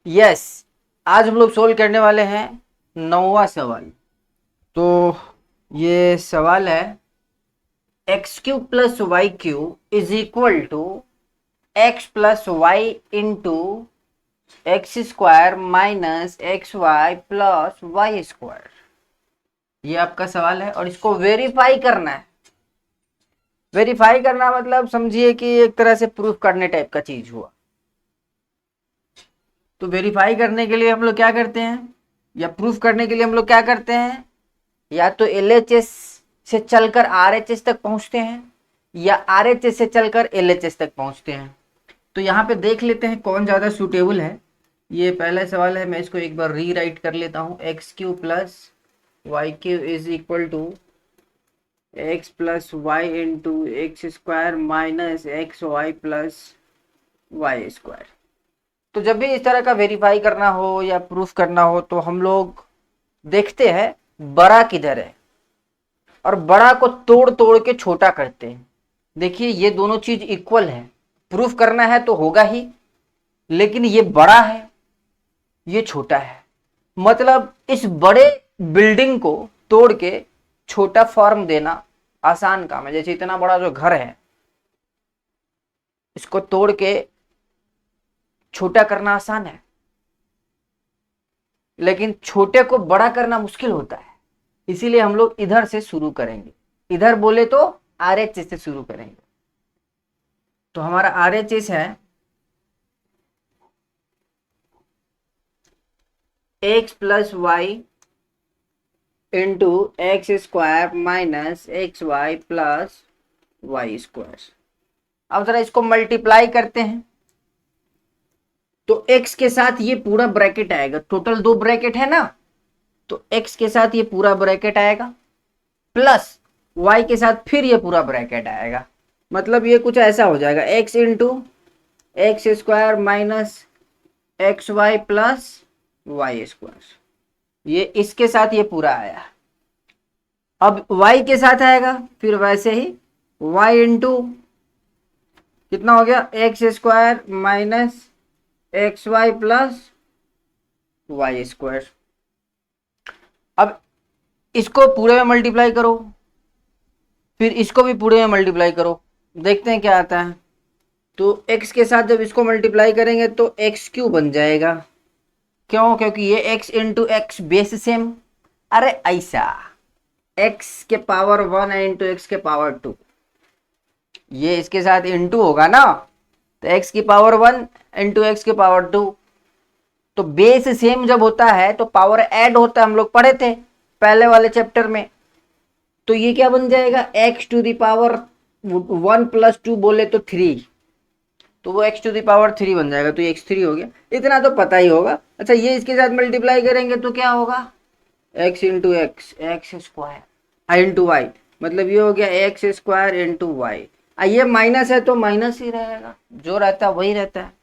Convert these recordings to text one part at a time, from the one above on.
Yes, आज हम लोग सोल्व करने वाले हैं 9वां सवाल। तो ये सवाल है x cube plus y cube is equal to x plus y into x square minus x y plus y square. ये आपका सवाल है और इसको वेरीफाई करना है। वेरीफाई करना मतलब समझिए कि एक तरह से प्रूफ करने टाइप का चीज हुआ। तो वेरीफाई करने के लिए हम लोग क्या करते हैं, या प्रूफ करने के लिए हम लोग क्या करते हैं, या तो एलएचएस से चलकर आरएचएस तक पहुंचते हैं या आरएचएस से चलकर एलएचएस तक पहुंचते हैं। तो यहाँ पे देख लेते हैं कौन ज़्यादा सूटेबल है। ये पहला सवाल है, मैं इसको एक बार रीराइट कर लेता हूँ। X cube plus y cube is equal to x plus y into x square minus x y plus y square. तो जब भी इस तरह का वेरीफाई करना हो या प्रूफ करना हो तो हम लोग देखते हैं बड़ा किधर है और बड़ा को तोड़ तोड़ के छोटा करते हैं। देखिए ये दोनों चीज इक्वल है, प्रूफ करना है तो होगा ही, लेकिन ये बड़ा है ये छोटा है, मतलब इस बड़े बिल्डिंग को तोड़ के छोटा फॉर्म देना आसान काम है। जैसे इतना बड़ा जो घर है इसको तोड़ के छोटा करना आसान है, लेकिन छोटे को बड़ा करना मुश्किल होता है। इसीलिए हम लोग इधर से शुरू करेंगे, इधर बोले तो आरएचएस से शुरू करेंगे। तो हमारा आरएचएस है x plus y into x square minus x y plus y square. अब जरा इसको मल्टीप्लाई करते हैं तो x के साथ ये पूरा ब्रैकेट आएगा, टोटल 2 ब्रैकेट है ना, तो x के साथ ये पूरा ब्रैकेट आएगा प्लस y के साथ फिर ये पूरा ब्रैकेट आएगा। मतलब ये कुछ ऐसा हो जाएगा x into x square minus x y plus y square. ये इसके साथ ये पूरा आया। अब y के साथ आएगा फिर वैसे ही y इंटू कितना हो गया x square minus x y plus y square. अब इसको पूरे में मल्टीप्लाई करो, फिर इसको भी पूरे में मल्टीप्लाई करो, देखते हैं क्या आता है। तो x के साथ जब इसको मल्टीप्लाई करेंगे तो एक्स क्यू बन जाएगा। क्यों? क्योंकि ये x into x base same. अरे ऐसा x के पावर 1 इंटू एक्स के पावर 2, ये इसके साथ इंटू होगा ना, तो x की पावर 1 इंटू एक्स के पावर 2। तो बेस सेम जब होता है तो पावर ऐड होता है, हम लोग पढ़े थे पहले वाले चैप्टर में। तो ये क्या बन जाएगा x to the power 1 plus 2 बोले तो 3, तो वो x टू द पावर 3 बन जाएगा। तो ये x3 हो गया, इतना तो पता ही होगा। अच्छा ये इसके साथ मल्टीप्लाई करेंगे तो क्या होगा x into x x square into y, मतलब ये हो गया एक्स स्क्वायर इंटू वाई। ये माइनस है तो माइनस ही रहेगा, जो रहता है वही रहता है।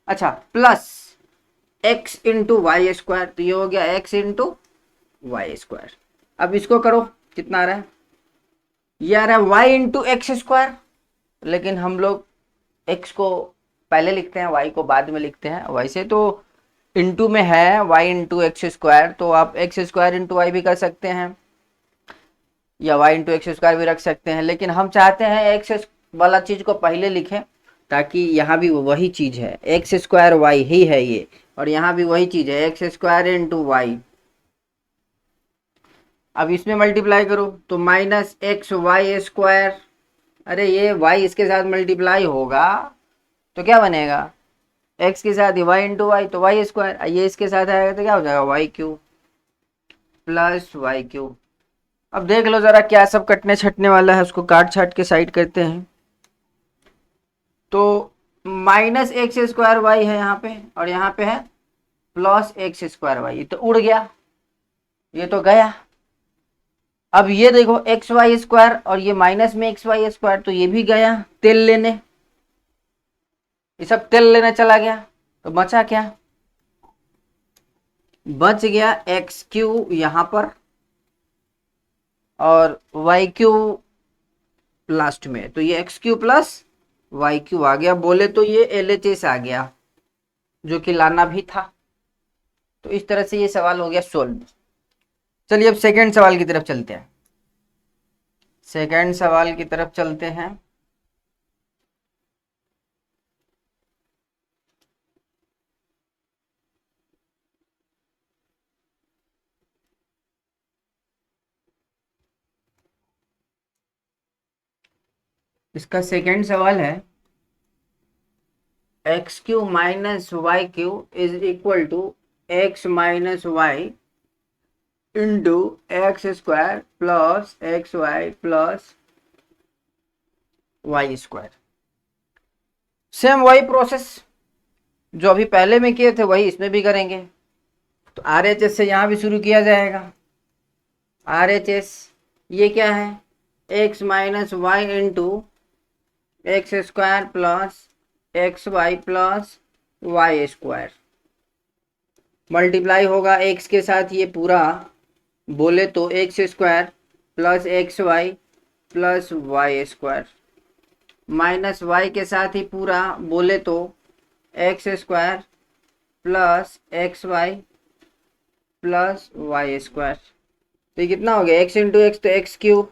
अच्छा plus x into y square, तो ये हो गया x इंटू वाई स्क्वायर। अब इसको करो, कितना आ रहा है, ये आ रहा है y इंटू एक्स स्क्वायर, लेकिन हम लोग x को पहले लिखते हैं y को बाद में लिखते हैं। वैसे तो इंटू में है y इंटू एक्स स्क्वायर, तो आप एक्स स्क्वायर इंटू वाई भी कर सकते हैं या y इंटू एक्स स्क्वायर भी रख सकते हैं, लेकिन हम चाहते हैं एक्स वाला चीज को पहले लिखें ताकि यहाँ भी वही चीज है, एक्स स्क्वायर वाई ही है ये, और यहाँ भी वही चीज है एक्स स्क्वायर इंटू वाई। अब इसमें मल्टीप्लाई करो तो माइनस एक्स वाई स्क्वायर, अरे ये वाई इसके साथ मल्टीप्लाई होगा तो क्या बनेगा एक्स के साथ वाई इंटू वाई, तो वाई स्क्वायर। ये इसके साथ आएगा तो क्या हो जाएगा y cube plus y cube. अब देख लो जरा क्या सब कटने छटने वाला है, उसको काट छाट के साइड करते हैं। तो माइनस एक्स स्क्वायर वाई है यहाँ पे, और यहाँ पे है प्लस एक्स स्क्वायर वाई, तो उड़ गया, ये तो गया। अब ये देखो एक्स वाई स्क्वायर और ये माइनस में एक्स वाई स्क्वायर, तो ये भी गया तेल लेने, ये सब तेल लेने चला गया। तो बचा क्या, बच गया एक्स क्यू यहां पर और वाई क्यू लास्ट में, तो ये x cube plus y cube आ गया। बोले तो ये एल एच एस आ गया। जो कि लाना भी था। तो इस तरह से ये सवाल हो गया सोल्व। चलिए अब सेकंड सवाल की तरफ चलते हैं। सेकंड सवाल की तरफ चलते हैं। इसका सेकंड सवाल है x cube minus y cube is equal to x minus y into x square plus x y plus y square. Same वही प्रोसेस जो अभी पहले में किए थे वही इसमें भी करेंगे। तो आर एच एस से यहाँ भी शुरू किया जाएगा। आर एच एस ये क्या है, x minus y into x square plus x y plus y square. Multiply होगा एक्स के साथ ये पूरा, बोले तो x square plus x y plus y square, minus y के साथ ही पूरा, बोले तो x square plus x y plus y square. तो ये कितना हो गया, एक्स इंटू एक्स तो एक्स क्यूब,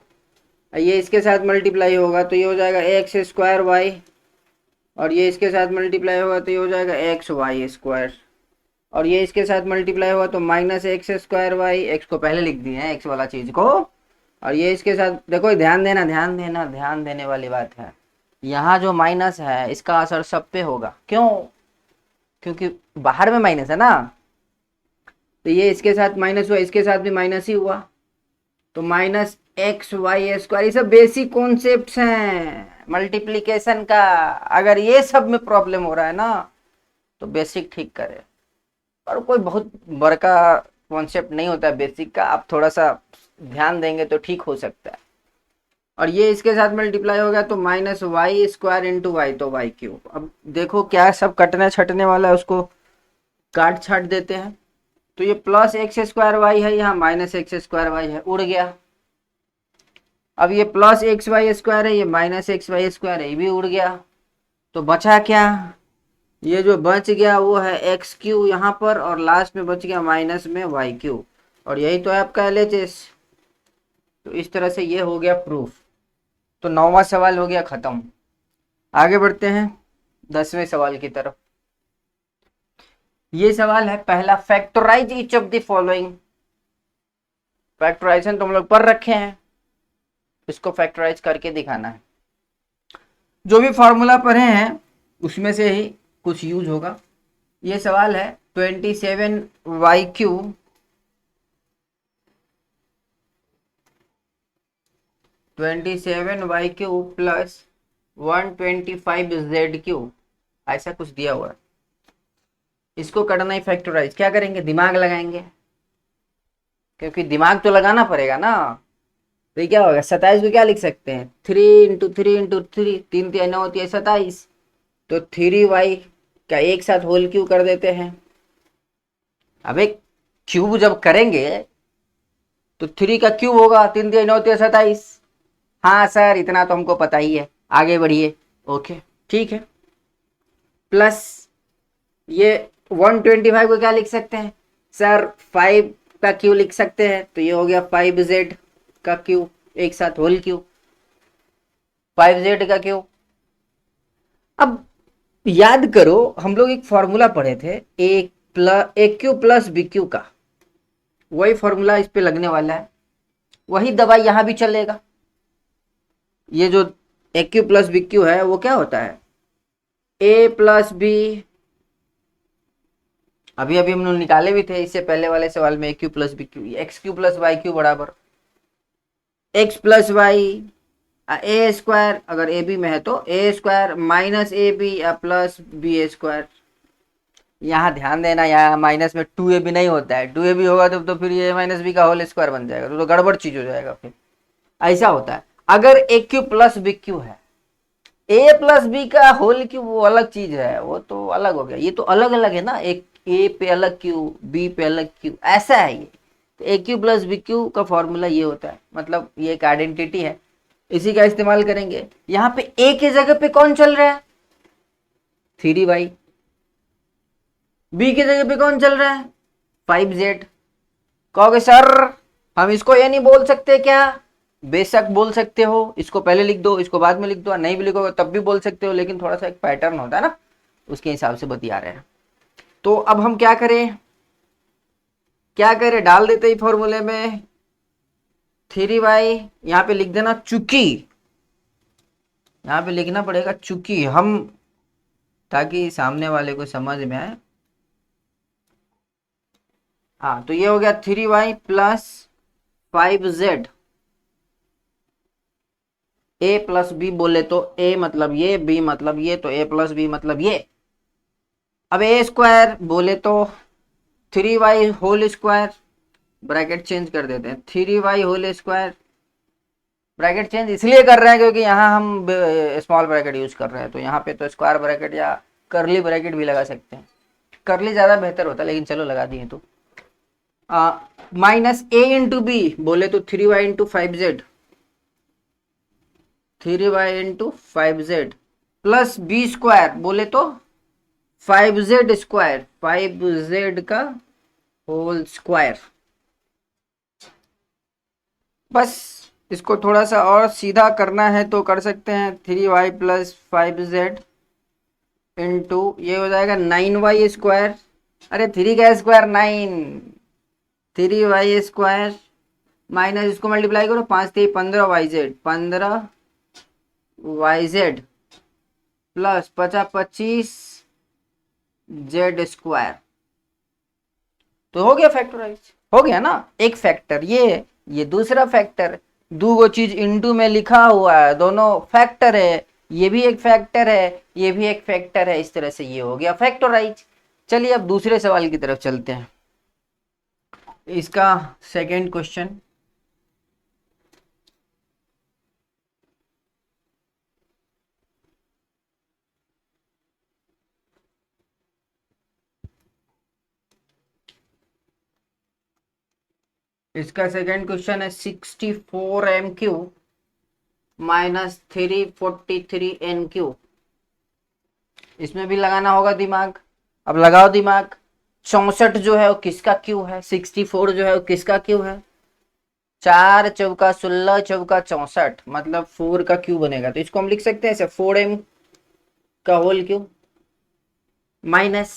ये इसके साथ मल्टीप्लाई होगा तो ये हो जाएगा एक्स स्क्वायर वाई, और ये इसके साथ मल्टीप्लाई होगा तो ये हो जाएगा एक्स वाई स्क्वायर, और ये इसके साथ मल्टीप्लाई हुआ तो minus x square y, x को पहले लिख दिए हैं एक्स वाला चीज को, और ये इसके साथ देखो, ध्यान देना ध्यान देना, ध्यान देने वाली बात है, यहाँ जो माइनस है इसका असर सब पे होगा। क्यों? क्योंकि बाहर में माइनस है ना, तो ये इसके साथ माइनस हुआ, इसके साथ भी माइनस ही हुआ, तो माइनस एक्स वाई स्क्वायर। ये सब बेसिक कॉन्सेप्ट्स हैं मल्टीप्लीकेशन का। अगर ये सब में प्रॉब्लम हो रहा है ना तो बेसिक ठीक करें, और कोई बहुत बड़का कॉन्सेप्ट नहीं होता है बेसिक का, आप थोड़ा सा ध्यान देंगे तो ठीक हो सकता है। और ये इसके साथ मल्टीप्लाई हो गया तो minus y square into y, तो वाई क्यूब। अब देखो क्या सब कटने छटने वाला है, उसको काट छाट देते हैं। तो ये प्लस एक्स स्क्वायर वाई है, यहाँ माइनस एक्स स्क्वायर वाई है, उड़ गया। अब ये प्लस एक्स वाई स्क्वायर है, ये माइनस एक्स वाई स्क्वायर है, ये भी उड़ गया। तो बचा क्या, ये जो बच गया वो है एक्स क्यू यहाँ पर, और लास्ट में बच गया माइनस में वाई क्यू, और यही तो है आपका एलएचएस। तो इस तरह से ये हो गया प्रूफ। तो 9वां सवाल हो गया खत्म। आगे बढ़ते हैं 10वें सवाल की तरफ। ये सवाल है पहला, factorise each of the following. Factorisation तुम लोग पढ़ रखे हैं, इसको फैक्टराइज करके दिखाना है। जो भी फॉर्मूला पढ़े हैं उसमें से ही कुछ यूज होगा। ये सवाल है 27y cube plus 125z cube, ऐसा कुछ दिया हुआ है। इसको करना ही फैक्टराइज। क्या करेंगे, दिमाग लगाएंगे, क्योंकि दिमाग तो लगाना पड़ेगा ना। तो ये क्या होगा, 27 को क्या लिख सकते हैं, 3 इंटू 3 इंटू 3, 3 3 9 होती है 27, तो 3y का एक साथ होल क्यूब कर देते हैं। अब एक क्यूब जब करेंगे तो 3 का क्यूब होगा, 3 3 9 होती है 27। हाँ सर इतना तो हमको पता ही है, आगे बढ़िए। ओके ठीक है। प्लस ये 125 को क्या लिख सकते हैं सर, 5 का क्यूब लिख सकते हैं, तो ये हो गया 5z का क्यूब, एक साथ होल क्यूब, 5z का क्यूब। अब याद करो हम लोग एक फॉर्मूला पढ़े थे, ए क्यू प्लस बी क्यू का, वही फॉर्मूला इस पे लगने वाला है, वही दवाई यहां भी चलेगा। ये जो ए क्यू प्लस बी क्यू है वो क्या होता है, ए प्लस बी, अभी अभी हम लोग निकाले भी थे इससे पहले वाले सवाल में, a cube plus b cube, x cube plus y cube बराबर x plus y a square, अगर ए बी में है तो a square minus a b या प्लस बी ए स्क्वायर। यहाँ ध्यान देना, यहाँ माइनस में 2a भी नहीं होता है, 2a भी होगा तो फिर ये माइनस बी का होल स्क्वायर बन जाएगा, तो गड़बड़ चीज हो जाएगा। फिर ऐसा होता है, अगर ए क्यू प्लस बी क्यू है, ए प्लस बी का होल क्यू वो अलग चीज है, वो तो अलग हो गया, ये तो अलग अलग है ना, एक ए पे अलग क्यू, बी पे अलग क्यू, ऐसा है ये। तो ए क्यू प्लस बी क्यू का फॉर्मूला ये होता है, मतलब ये एक आइडेंटिटी है, इसी का इस्तेमाल करेंगे। यहाँ पे ए के जगह पे कौन चल रहा है, 3y, बी की जगह पे कौन चल रहा है 5z। कहोगे सर हम इसको ये नहीं बोल सकते क्या? बेशक बोल सकते हो, इसको पहले लिख दो इसको बाद में लिख दो, नहीं भी लिखोगे तब भी बोल सकते हो, लेकिन थोड़ा सा एक पैटर्न होता है ना, उसके हिसाब से बता रहे हैं। तो अब हम क्या करें, डाल देते ही फॉर्मूले में 3y, यहां पे लिख देना चूंकि, यहां पे लिखना पड़ेगा चूंकि हम, ताकि सामने वाले को समझ में आए। हाँ तो ये हो गया 3y plus 5z, a plus B बोले तो a मतलब ये, b मतलब ये, तो a प्लस बी मतलब ये। अब a स्क्वायर बोले तो 3y whole square, bracket change कर देते हैं, 3y whole square. Bracket change इसलिए कर रहे हैं क्योंकि यहाँ हम स्मॉल ब्रैकेट यूज कर रहे हैं, तो यहाँ पे तो स्क्वायर ब्रैकेट या करली ब्रैकेट भी लगा सकते हैं, करली ज्यादा बेहतर होता है, लेकिन चलो लगा दिए। तो माइनस a इंटू बी बोले तो 3y into 5z, 3y into 5z plus b square बोले तो 5z स्क्वायर, 5z का होल स्क्वायर। बस इसको थोड़ा सा और सीधा करना है तो कर सकते हैं, 3y प्लस 5z इंटू ये हो जाएगा 9y स्क्वायर, अरे 3 का स्क्वायर 9, 3y स्क्वायर माइनस इसको मल्टीप्लाई करो, 5 3 15 yz प्लस 50 25 z स्क्वायर। तो हो गया फैक्टराइज, हो गया ना। एक फैक्टर ये दूसरा फैक्टर, दो गो चीज इंटू में लिखा हुआ है, दोनों फैक्टर है, ये भी एक फैक्टर है, ये भी एक फैक्टर है, इस तरह से ये हो गया फैक्टराइज। चलिए अब दूसरे सवाल की तरफ चलते हैं। इसका सेकंड क्वेश्चन, इसका सेकंड क्वेश्चन है 64m³ माइनस 343n³। इसमें भी लगाना होगा दिमाग, अब लगाओ दिमाग। 64 जो है वो किसका क्यू है, 64 जो है वो किसका क्यू है, 4 चौका 16 चौका 64, मतलब 4 का क्यू बनेगा। तो इसको हम लिख सकते हैं ऐसे 4m का होल क्यू माइनस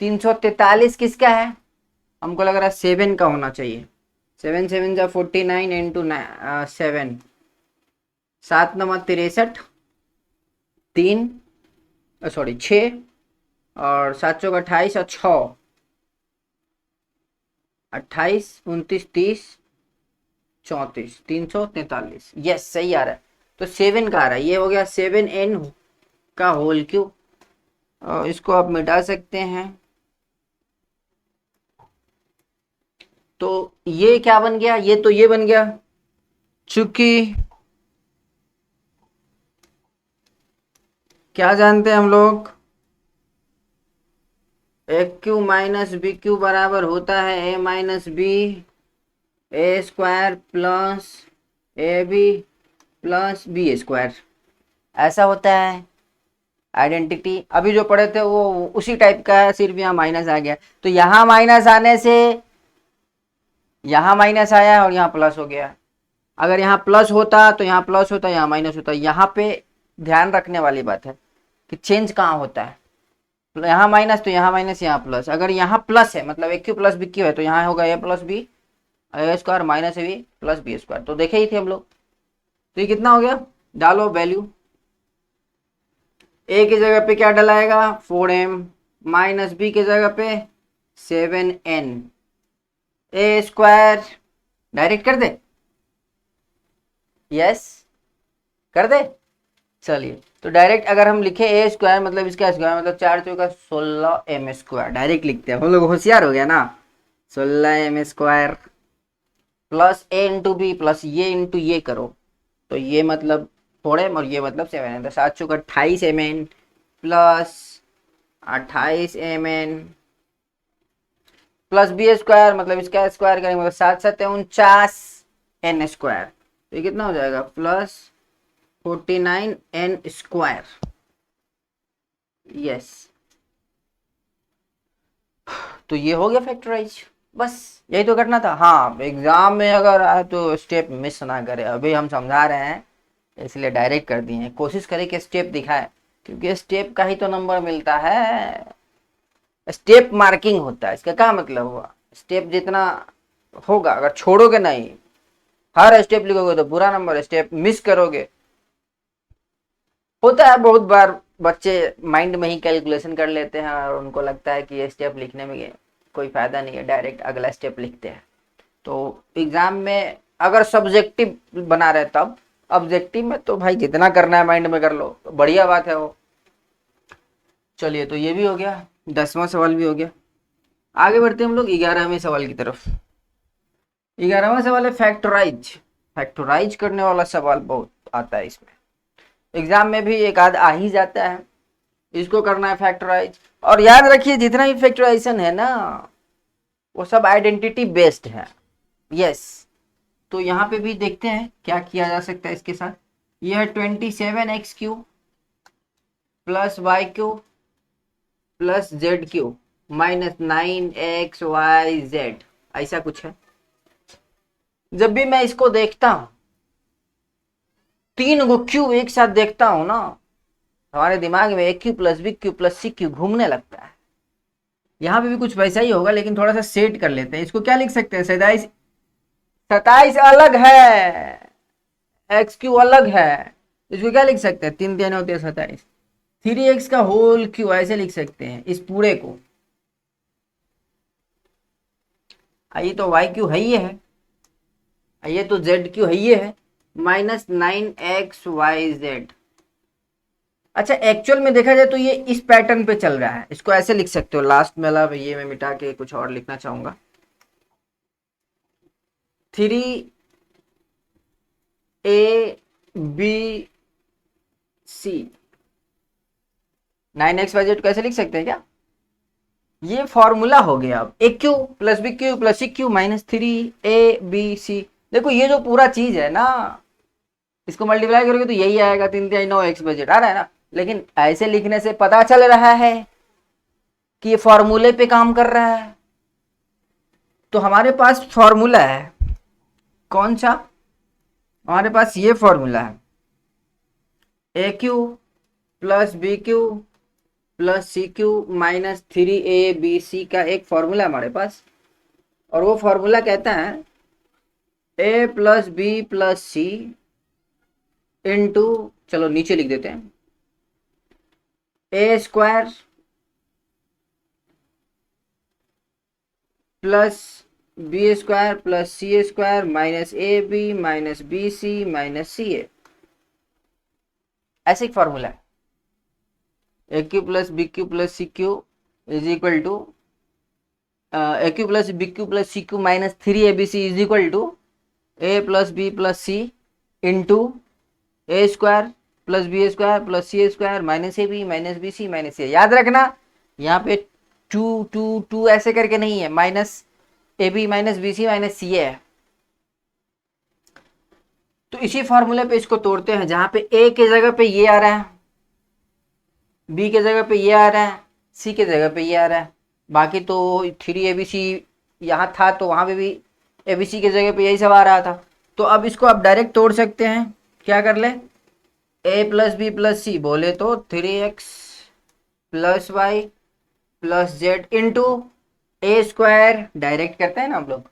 343 किसका है, हमको लग रहा है 7 का होना चाहिए, 7 7 जा 49 इंटू 7, 7 नंबर 63, 3 सॉरी 6 और 7 चौक 28 और 6 28 29 30 34 343, यस सही आ रहा है। तो 7 का आ रहा है, ये हो गया 7n का होल क्यू। इसको आप मिटा सकते हैं। तो ये क्या बन गया, ये तो ये बन गया, चूंकि क्या जानते हैं हम लोग, a cube minus b cube बराबर होता है a minus b a square plus a b plus b square, ऐसा होता है। आइडेंटिटी अभी जो पढ़े थे वो उसी टाइप का है, सिर्फ यहाँ माइनस आ गया। तो यहाँ माइनस आने से यहाँ माइनस आया और यहाँ प्लस हो गया, अगर यहाँ प्लस होता तो यहाँ प्लस होता, यहाँ माइनस होता। यहाँ पे ध्यान रखने वाली बात है कि चेंज कहाँ होता है, यहाँ माइनस तो यहाँ माइनस यहाँ प्लस। अगर यहाँ प्लस है मतलब a cube plus b cube है, तो यहाँ होगा a plus b a square minus a b plus b square. तो देखे ही थे हम लोग। तो ये कितना हो गया, डालो वैल्यू, ए की जगह पे क्या डलाएगा 4m माइनस बी की जगह पे 7n, ए स्क्वायर डायरेक्ट कर दे, यस कर दे। चलिए तो डायरेक्ट अगर हम लिखे ए स्क्वायर मतलब इसका स्क्वायर मतलब 4 चौका 16m स्क्वायर, डायरेक्ट लिखते हैं हम लोग, होशियार हो गया ना। 16m स्क्वायर प्लस ए इंटू बी प्लस ये इंटू ये करो, तो ये मतलब 4m और ये मतलब 7n, तो 7 चौका 28mn plus 28mn plus b square मतलब इसका स्क्वायर करेंगे मतलब 7 7 49n स्क्वायर, तो ये कितना हो जाएगा प्लस 49n स्क्वायर, यस तो ये हो गया फैक्टराइज। बस यही तो करना था। हाँ, एग्जाम में अगर आए तो स्टेप मिस ना करे, अभी हम समझा रहे हैं इसलिए डायरेक्ट कर दिए हैं। कोशिश करें कि स्टेप दिखाए, क्योंकि स्टेप का ही तो नंबर मिलता है। स्टेप मार्किंग होता है, इसका क्या मतलब हुआ, स्टेप जितना होगा, अगर छोड़ोगे नहीं, हर स्टेप लिखोगे तो पूरा नंबर, स्टेप मिस करोगे। होता है बहुत बार बच्चे माइंड में ही कैलकुलेशन कर लेते हैं और उनको लगता है कि ये स्टेप लिखने में कोई फायदा नहीं है, डायरेक्ट अगला स्टेप लिखते हैं। तो एग्जाम में अगर सब्जेक्टिव बना रहे तब, ऑब्जेक्टिव में तो भाई जितना करना है माइंड में कर लो, तो बढ़िया बात है वो। चलिए, तो ये भी हो गया, 10वां सवाल भी हो गया। आगे बढ़ते हैं हम लोग 11वें सवाल की तरफ। 11वां सवाल है फैक्टराइज। फैक्टराइज करने वाला सवाल बहुत आता है इसमें, एग्जाम में भी एक आध आ ही जाता है। इसको करना है फैक्टराइज। और याद रखिए जितना भी फैक्टराइजेशन है ना, वो सब आइडेंटिटी बेस्ड है। यस, तो यहाँ पे भी देखते हैं क्या किया जा सकता है इसके साथ। यह है 27x³ plus y³ plus z³ minus 9xyz, ऐसा कुछ है। जब भी मैं इसको देखता हूं, 3 गो क्यूब एक साथ देखता हूं ना, हमारे दिमाग में a³ plus b³ plus c³ घूमने लगता है। यहाँ पे भी कुछ वैसा ही होगा, लेकिन थोड़ा सा सेट कर लेते हैं। इसको क्या लिख सकते हैं, 27 अलग है, x³ अलग है। इसको क्या लिख सकते हैं, 3 3 होते हैं 27, 3x का होल क्यू, ऐसे लिख सकते हैं इस पूरे को। ये तो y³ है, ये है, ये तो z³ है, ये है, माइनस 9xyz। अच्छा, एक्चुअल में देखा जाए तो ये इस पैटर्न पे चल रहा है, इसको ऐसे लिख सकते हो लास्ट में, मतलब ये मैं मिटा के कुछ और लिखना चाहूंगा। 3ABC 9xyz कैसे लिख सकते हैं क्या, ये फॉर्मूला हो गया। अब a³ plus b³ plus c³ minus 3abc। देखो ये जो पूरा चीज है ना, इसको मल्टीप्लाई करोगे तो यही आएगा, 3 3 9 xyz आ रहा है ना। लेकिन ऐसे लिखने से पता चल रहा है कि ये फॉर्मूले पे काम कर रहा है। तो हमारे पास फॉर्मूला है, कौन सा, हमारे पास ये फॉर्मूला है, a³ plus b³ plus c³ minus 3abc का एक फॉर्मूला हमारे पास। और वो फॉर्मूला कहता है a plus b plus c into, चलो नीचे लिख देते हैं, a² plus b² plus c² minus ab minus bc minus ca, ऐसे एक फॉर्मूला है। a³ plus b³ plus c³ is equal to a³ plus b³ plus c³ minus 3abc is equal to a plus b plus c into a² plus b² plus c² minus ab minus bc minus a। याद रखना यहाँ पे 2 2 2 ऐसे करके नहीं है, minus ab minus bc minus ca है। तो इसी फॉर्मूले पे इसको तोड़ते हैं, जहां पे a के जगह पे ये आ रहा है, b के जगह पे ये आ रहा है, c के जगह पे ये आ रहा है। बाकी तो 3abc यहाँ था, तो वहां पे भी abc के जगह पे यही सब आ रहा था। तो अब इसको आप डायरेक्ट तोड़ सकते हैं, क्या कर ले, a plus b plus c बोले तो 3x plus y plus z into a² direct करते हैं ना हम लोग,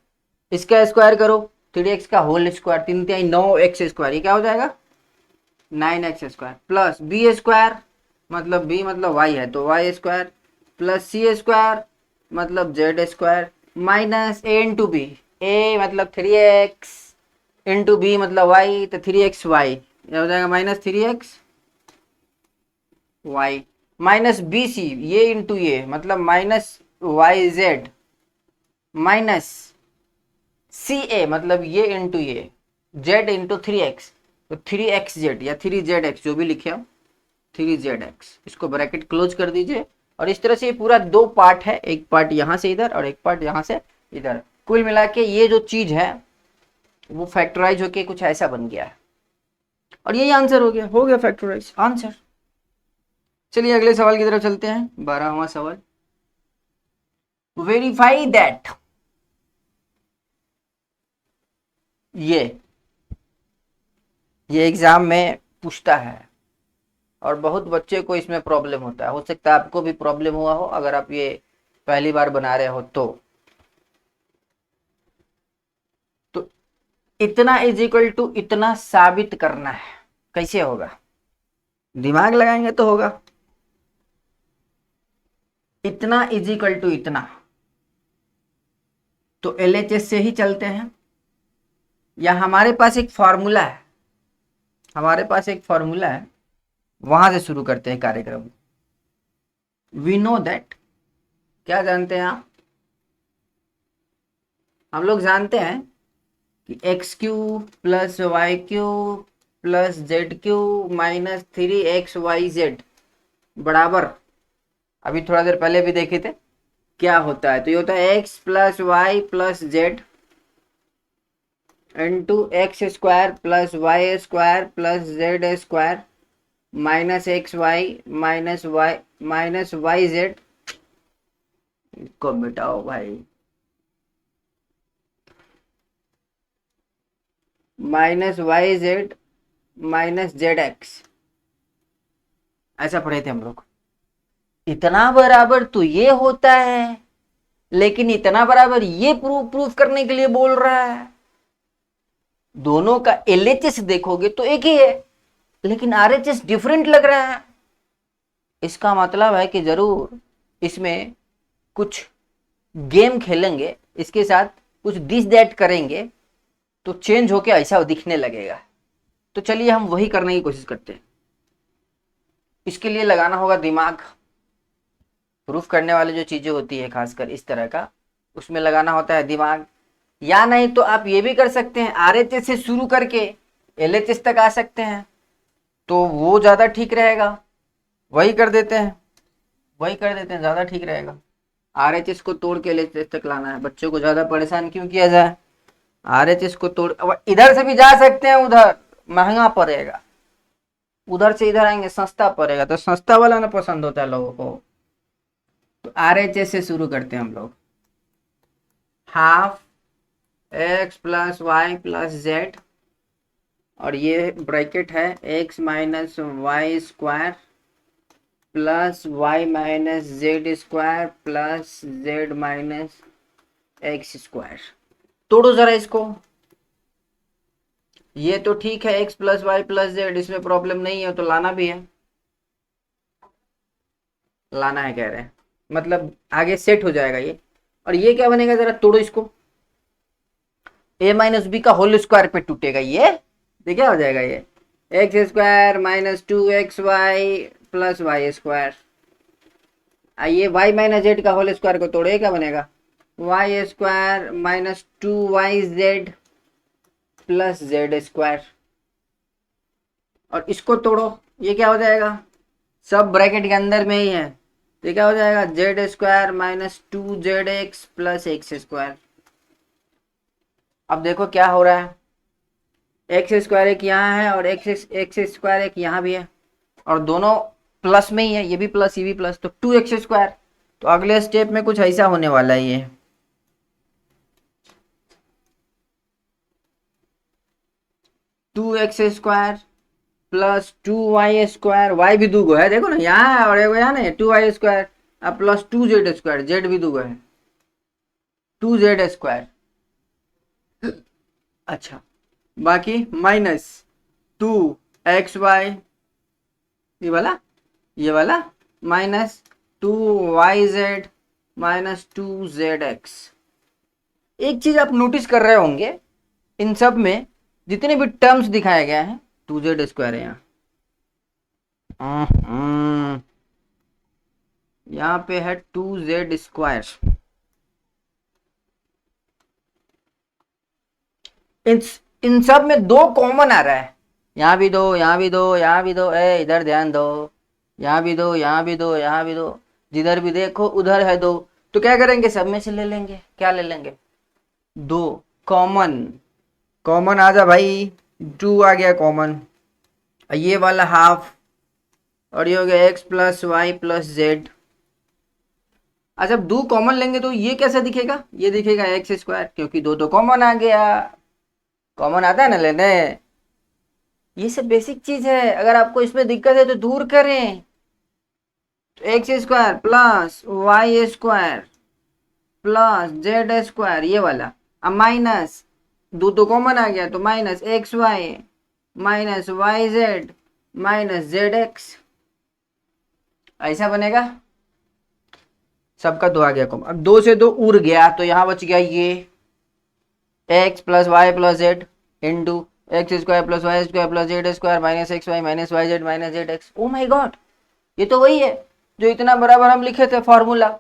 इसका स्क्वायर करो, 3x का होल स्क्वायर, 3 3 9x², ये क्या हो जाएगा 9x² प्लस b² मतलब b मतलब y है तो y² प्लस c² मतलब z² minus a into b, a मतलब 3x इंटू बी मतलब y, तो 3xy ये हो जाएगा minus 3xy minus B C, ये इंटू ये मतलब माइनस yz माइनस सी ए मतलब ये इंटू ये z इंटू 3x, तो 3xz या 3zx जो भी लिखे हम, 3zx, इसको ब्रैकेट क्लोज कर दीजिए। और इस तरह से ये पूरा 2 पार्ट है, एक पार्ट यहाँ से इधर और एक पार्ट यहाँ से इधर। कुल मिला के ये जो चीज है वो फैक्टराइज होके कुछ ऐसा बन गया है, और यही आंसर हो गया फैक्टराइज आंसर। चलिए अगले सवाल की तरफ चलते हैं, 12वां सवाल। वेरीफाई दैट ये एग्जाम में पूछता है और बहुत बच्चे को इसमें प्रॉब्लम होता है। हो सकता है आपको भी प्रॉब्लम हुआ हो अगर आप ये पहली बार बना रहे हो तो इतना इज इक्वल टू इतना साबित करना है। कैसे होगा? दिमाग लगाएंगे तो होगा। इतना इज इक्वल टू इतना, तो एलएचएस से ही चलते हैं या हमारे पास एक फॉर्मूला है, वहां से शुरू करते हैं कार्यक्रम। वी नो दैट, क्या जानते हैं आप? हम लोग जानते हैं कि x cube plus y cube plus z cube minus 3xyz बराबर, अभी थोड़ा देर पहले भी देखे थे, क्या होता है? तो ये होता है x plus y plus z into x square plus y square plus z square minus x y minus y z को मिटाओ भाई, minus y z minus z x, ऐसा पढ़े थे हम लोग। इतना बराबर तो ये होता है, लेकिन इतना बराबर ये प्रूफ करने के लिए बोल रहा है। दोनों का एलएचएस देखोगे तो एक ही है, लेकिन आरएचएस डिफरेंट लग रहा है। इसका मतलब है कि जरूर इसमें कुछ गेम खेलेंगे, इसके साथ कुछ दिस दैट करेंगे तो चेंज होके ऐसा दिखने लगेगा। तो चलिए हम वही करने की कोशिश करते हैं। इसके लिए लगाना होगा दिमाग। प्रूफ करने वाली जो चीजें होती है खासकर इस तरह का, उसमें लगाना होता है दिमाग। या नहीं तो आप ये भी कर सकते हैं, आरएचएस से शुरू करके एलएचएस तक आ सकते हैं, तो वो ज्यादा ठीक रहेगा। वही कर देते हैं, ज्यादा ठीक रहेगा। आरएचएस को तोड़ के एलएचएस तक लाना है, बच्चों को ज्यादा परेशान क्यों किया जाए। आरएचएस को तोड़, इधर से भी जा सकते हैं, उधर महंगा पड़ेगा, उधर से इधर आएंगे सस्ता पड़ेगा, तो सस्ता वाला ना पसंद होता है लोगों को। तो आरएचएस से शुरू करते हैं हम लोग। Half x plus y plus z, और ये ब्रैकेट है x minus y square plus y minus z square plus z minus x square. तोड़ो जरा इसको। ये तो ठीक है, x plus y plus z, इसमें प्रॉब्लम नहीं है, तो लाना भी है, लाना है कह रहे हैं, मतलब आगे सेट हो जाएगा ये। और ये क्या बनेगा, जरा तोड़ो इसको। ए माइनस बी का होल स्क्वायर पे टूटेगा ये, तो क्या हो जाएगा ये x square minus 2xy plus y square. आइए वाई माइनस जेड का होल स्क्वायर को तोड़े, क्या बनेगा y square minus 2yz plus z square. और इसको तोड़ो, ये क्या हो जाएगा, सब ब्रैकेट के अंदर में ही है, तो क्या हो जाएगा Z square minus 2zx plus x square. अब देखो क्या हो रहा है, एक्स स्क्वायर एक यहाँ है और एक्स स्क्वायर एक यहाँ भी है, और दोनों प्लस में ही है, ये भी प्लस ये भी प्लस, तो 2x स्क्वायर। तो अगले स्टेप में कुछ ऐसा होने वाला है, ये 2x square plus 2y square, Y भी दूगो है देखो ना, यहाँ है और एगो यहाँ नहीं, 2y स्क्वायर अब प्लस 2z स्क्वायर, जेड भी दूगो है 2z स्क्वायर। अच्छा, बाकी माइनस 2xy, ये वाला माइनस 2yz माइनस 2zx। एक चीज आप नोटिस कर रहे होंगे, इन सब में जितने भी टर्म्स दिखाए गए हैं 2z स्क्वायर है यहाँ पे है 2z स्क्वायर। इन सब में दो कॉमन आ रहा है, यहाँ भी दो यहाँ भी दो यहाँ भी दो, इधर ध्यान दो, यहाँ भी दो यहाँ भी दो यहाँ भी दो, जिधर भी देखो उधर है दो। तो क्या करेंगे, सब में से ले लेंगे, क्या ले लेंगे, दो कॉमन। कॉमन आ जा भाई, 2 आ गया कॉमन, ये वाला हाफ, और ये हो गया x plus y plus z अच्छा, अब 2 कॉमन लेंगे तो ये कैसा दिखेगा, ये दिखेगा एक्स स्क्वायर, क्योंकि 2 तो कॉमन आ गया। कॉमन आता है ना लेने। ये सब बेसिक चीज है, अगर आपको इसमें दिक्कत है तो दूर करें। तो x square plus y square plus z square ये वाला, अब माइनस 2 तो कॉमन आ गया तो minus x y minus y z minus z x, ऐसा बनेगा। सबका 2 आ गया कॉमन। अब 2 से 2 उड़ गया तो यहां बच गया ये x plus y plus z into x square plus y square plus z square minus x y minus y z minus z x. Oh my God, ये तो वही है जो इतना बराबर हम लिखे थे फॉर्मूला।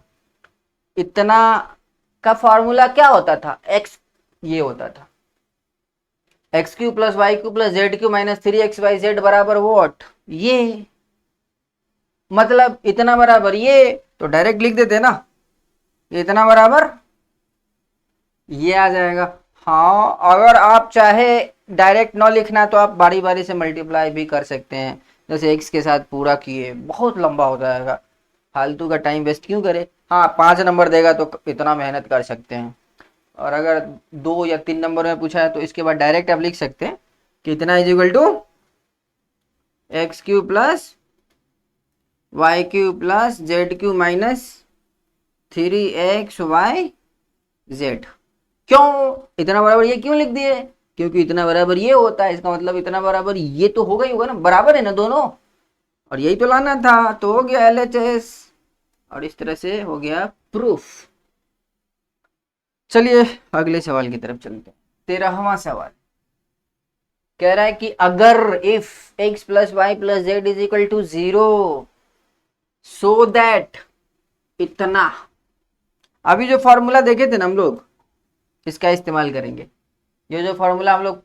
इतना का फॉर्मूला क्या होता था, एक्स ये होता था x cube plus y cube plus z cube minus 3xyz बराबर वॉट, ये मतलब इतना बराबर ये, तो डायरेक्ट लिख देते ना, इतना बराबर ये आ जाएगा। हाँ, अगर आप चाहे डायरेक्ट ना लिखना तो आप बारी बारी से मल्टीप्लाई भी कर सकते हैं, जैसे एक्स के साथ पूरा किए, बहुत लंबा हो जाएगा, फालतू का टाइम वेस्ट क्यों करे। हाँ, 5 नंबर देगा तो इतना मेहनत कर सकते हैं, और अगर 2 या 3 नंबर में पूछा है तो इसके बाद डायरेक्ट आप लिख सकते हैं कि इतना is equal to x cube plus y cube plus z cube minus 3xy z. क्यों इतना बराबर ये क्यों लिख दिए, क्योंकि इतना बराबर ये होता है, इसका मतलब इतना बराबर ये तो होगा ही होगा ना, बराबर है ना दोनों, और यही तो लाना था, तो हो गया LHS, और इस तरह से हो गया प्रूफ। चलिए अगले सवाल की तरफ चलते हैं। 13वां सवाल कह रहा है कि अगर if x plus y plus z is equal to 0 so that इतना, अभी जो फॉर्मूला देखे थे ना हम लोग इसका इस्तेमाल करेंगे। ये जो फॉर्मूला हम लोग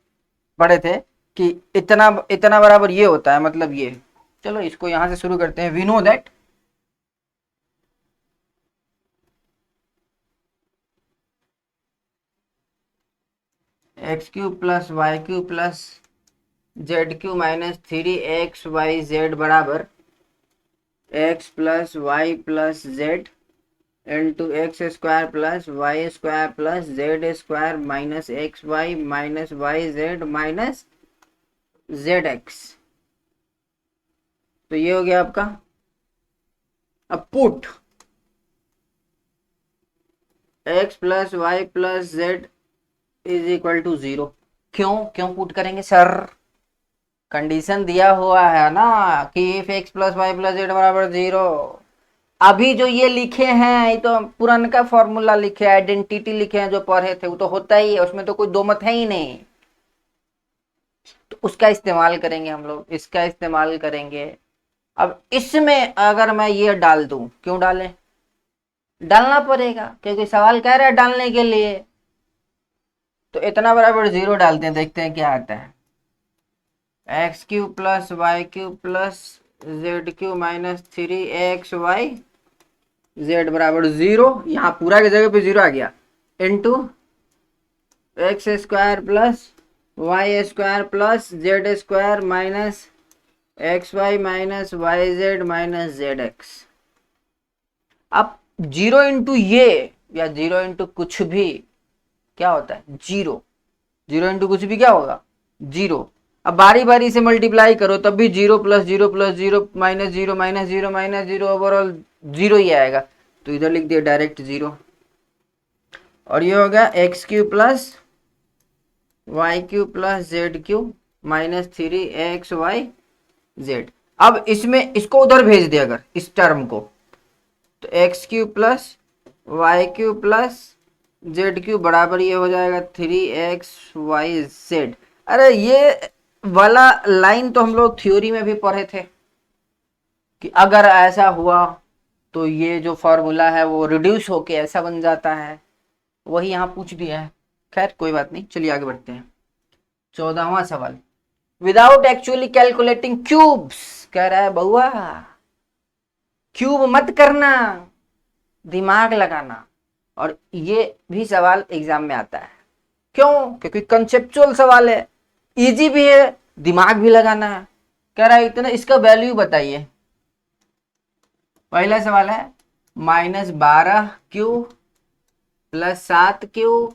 पढ़े थे कि इतना इतना बराबर ये होता है, मतलब ये, चलो इसको यहां से शुरू करते हैं। We know that x cube plus y cube plus z cube minus 3xyz बराबर x plus y plus z into x square plus y square plus z square minus x y minus y z minus z x. तो ये हो गया आपका। अब put x plus y plus z is equal to 0। क्यों क्यों put करेंगे sir, condition दिया हुआ है ना कि if x plus y plus z बराबर 0। अभी जो ये लिखे हैं ये तो पुराना फॉर्मूला लिखे, आइडेंटिटी लिखे हैं जो पढ़े थे, वो तो होता ही है, उसमें तो कोई दो मत है ही नहीं, तो उसका इस्तेमाल करेंगे हम लोग, इसका इस्तेमाल करेंगे। अब इसमें अगर मैं ये डाल दूं, क्यों डालें, डालना पड़ेगा क्योंकि सवाल कह रहा है डालने के लिए, तो इतना बराबर 0 डालते हैं, देखते हैं क्या आता है। X cube plus y cube plus z cube minus 3xy z बराबर 0, यहाँ पूरा की जगह पे 0 आ गया, into x square plus y square plus z square minus x y minus y z minus z x. अब 0 इंटू ये या 0 इंटू कुछ भी क्या होता है 0, 0 इंटू कुछ भी क्या होगा 0। अब बारी बारी से मल्टीप्लाई करो तब भी 0 plus 0 plus 0 minus 0 minus 0 minus 0 overall 0 ही आएगा, तो इधर लिख दिया डायरेक्ट 0। और ये हो गया x cube plus y cube plus z cube minus 3xy z. अब इसमें इसको उधर भेज दे अगर इस टर्म को, तो x cube plus y cube plus z cube बराबर ये हो जाएगा 3xyz। अरे ये वाला लाइन तो हम लोग थ्योरी में भी पढ़े थे कि अगर ऐसा हुआ तो ये जो फॉर्मूला है वो रिड्यूस होके ऐसा बन जाता है, वही यहाँ पूछ दिया है। खैर कोई बात नहीं, चलिए आगे बढ़ते हैं। 14वां सवाल विदाउट एक्चुअली कैलकुलेटिंग क्यूब्स, कह रहा है बहुआ क्यूब मत करना, दिमाग लगाना। और ये भी सवाल एग्जाम में आता है, क्यों, क्योंकि कंसेप्चुअल सवाल है, इजी भी है, दिमाग भी लगाना है। कह रहा है इतना इसका वैल्यू बताइए। पहला सवाल है -12 Q plus 7 Q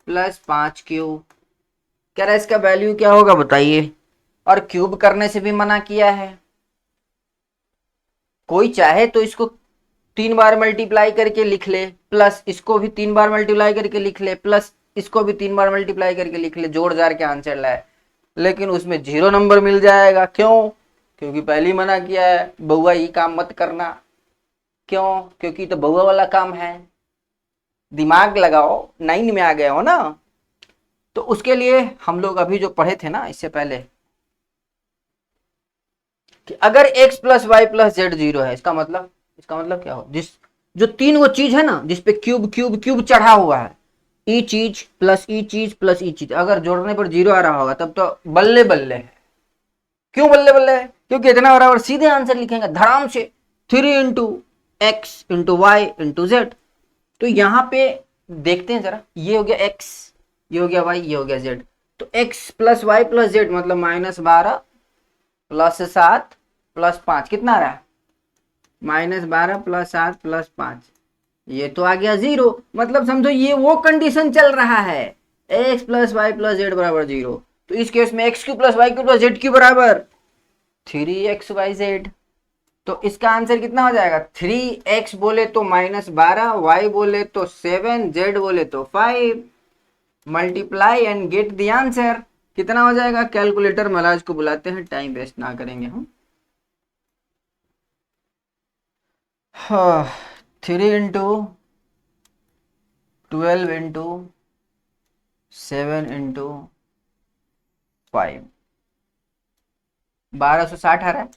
plus 5 Q. कह रहा है इसका वैल्यू क्या होगा बताइए, और क्यूब करने से भी मना किया है। कोई चाहे तो इसको 3 बार मल्टीप्लाई करके लिख ले, प्लस इसको भी 3 बार मल्टीप्लाई करके लिख ले, प्लस इसको भी 3 बार मल्टीप्लाई करके लिख ले, जोड़ जाड़ के आंसर लाए, लेकिन उसमें 0 नंबर मिल जाएगा। क्यों? क्योंकि पहले ही मना किया है बउआ ये काम मत करना। क्यों? क्योंकि तो बउआ वाला काम है। दिमाग लगाओ, 9 में आ गए हो ना। तो उसके लिए हम लोग अभी जो पढ़े थे ना इससे पहले, कि अगर x plus y plus z 0 है, इसका मतलब क्या हो, जिस जो तीन वो चीज है ना जिसपे क्यूब क्यूब क्यूब चढ़ा हुआ है, ई चीज प्लस ई चीज प्लस ई चीज, अगर जोड़ने पर 0 आ रहा होगा तब तो बल्ले बल्ले है। क्यों बल्ले बल्ले है? क्योंकि इतना बराबर सीधे आंसर लिखेंगे धड़ाम से, 3 × x × y × z। तो यहाँ पे देखते हैं जरा, ये हो गया x, ये हो गया y, ये हो गया z। तो x plus y plus z मतलब -12 प्लस 7 प्लस 5 कितना आ रहा है? -12 प्लस 7 प्लस 5, ये तो आ गया 0। मतलब समझो ये वो कंडीशन चल रहा है, x plus y plus z बराबर 0। तो इस केस में x cube plus y cube plus z cube बराबर 3xyz। तो इसका आंसर कितना हो जाएगा? 3x बोले तो -12, y बोले तो 7, z बोले तो 5। Multiply and get the answer. कितना हो जाएगा? कैलकुलेटर महाराज को बुलाते हैं, टाइम वेस्ट ना करेंगे हम। 3 × 12 × 7 × 5, 1260 आ रहा है।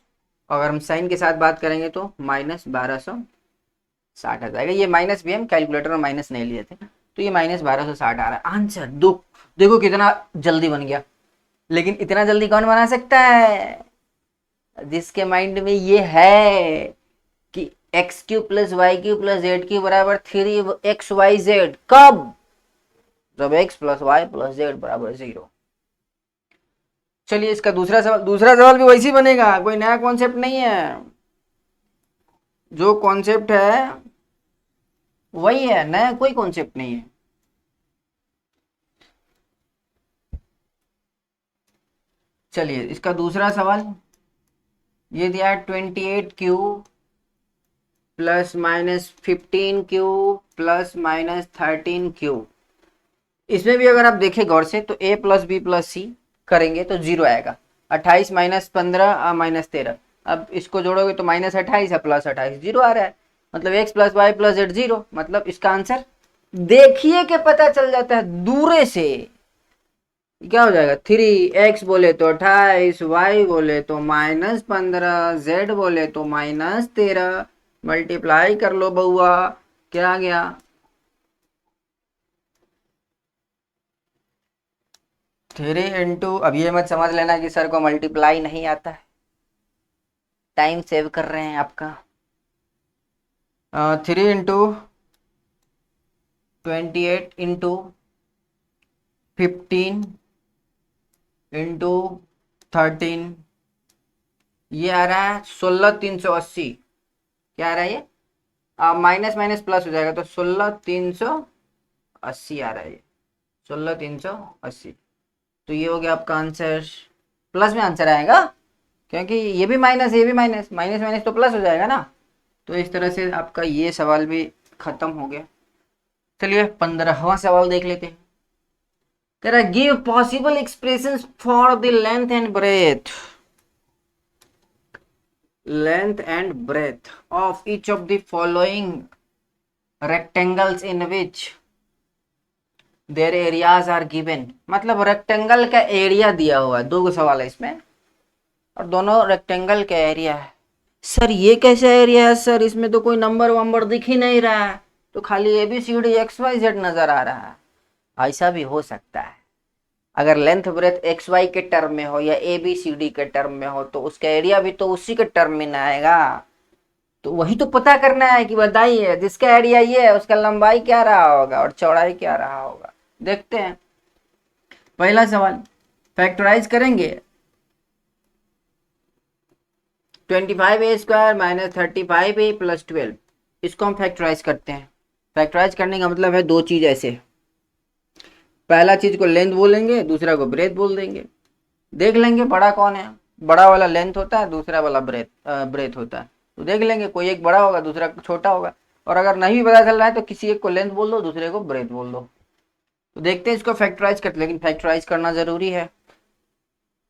अगर हम साइन के साथ बात करेंगे तो -1260 आ जाएगा। ये माइनस भी हम कैलकुलेटर में माइनस नहीं लिए थे, तो ये -1260 आ रहा है आंसर। देखो कितना जल्दी बन गया। लेकिन इतना जल्दी कौन बना सकता है? जिसके माइंड में ये है कि x³ plus y³ plus z³ बराबर 3xyz। कब? जब x plus y plus z बराबर 0। चलिए इसका दूसरा सवाल भी वैसे ही बनेगा, कोई नया कॉन्सेप्ट नहीं है। जो कॉन्सेप्ट है वही है, नया कोई कॉन्सेप्ट नहीं है। चलिए इसका दूसरा सवाल ये दिया 28Q plus -15Q plus -13Q। इसमें भी अगर आप देखें गौर से तो a प्लस बी प्लस सी करेंगे तो 0 आएगा। 28 -15 -13, अब इसको जोड़ोगे तो -28 है प्लस 28, 0 आ रहा है। मतलब x plus y plus z 0। मतलब इसका आंसर देखिए कि पता चल जाता है दूरे से। क्या हो जाएगा? 3x बोले तो 28, y बोले तो -15, z बोले तो -13। मल्टीप्लाई कर लो बउआ, क्या आ गया? 3 अब ये मत समझ लेना कि सर को मल्टीप्लाई नहीं आता है, टाइम सेव कर रहे हैं आपका। 3 × 28 × 15 × 13, ये आ रहा है 16,380। क्या आ रहा है ये? माइनस माइनस प्लस हो जाएगा तो 16,380 आ रहा है ये, 16,380। तो ये हो गया आपका आंसर। प्लस में आंसर आएगा क्योंकि ये भी माइनस, ये भी माइनस, माइनस माइनस तो प्लस हो जाएगा ना। तो इस तरह से आपका ये सवाल भी खत्म हो गया। चलिए 15वां सवाल देख लेते हैं। तेरा give possible expressions for the length and breadth of each of the following rectangles in which their areas are given. मतलब रेक्टेंगल का एरिया दिया हुआ है, दो सवाल है इसमें और दोनों रेक्टेंगल का एरिया है। सर ये कैसा एरिया है सर, इसमें तो कोई नंबर वंबर दिख ही नहीं रहा है, तो खाली ABCD XYZ नजर आ रहा है। ऐसा भी हो सकता है, अगर लेंथ ब्रेथ XY के टर्म में हो या ABCD के टर्म में हो तो उसका एरिया भी तो उसी के टर्म में ना आएगा। तो वही तो पता करना है कि बताइए जिसका एरिया ये है उसका लंबाई क्या रहा होगा और चौड़ाई क्या रहा होगा। देखते हैं पहला सवाल, फैक्टराइज करेंगे। 25a² - 35a + 12 इसको हम फैक्टराइज करते हैं। फैक्टराइज करने का मतलब है दो चीज ऐसे, पहला चीज को लेंथ बोलेंगे, दूसरा को ब्रेथ बोल देंगे। देख लेंगे बड़ा कौन है, बड़ा वाला लेंथ होता है, दूसरा वाला ब्रेथ ब्रेथ होता है। तो देख लेंगे कोई एक बड़ा होगा, दूसरा छोटा होगा। और अगर नहीं भी पता चल रहा है तो किसी एक को लेंथ बोल दो, दूसरे को ब्रेथ बोल दो। तो देखते हैं इसको फैक्टराइज करते, लेकिन फैक्टराइज करना जरूरी है।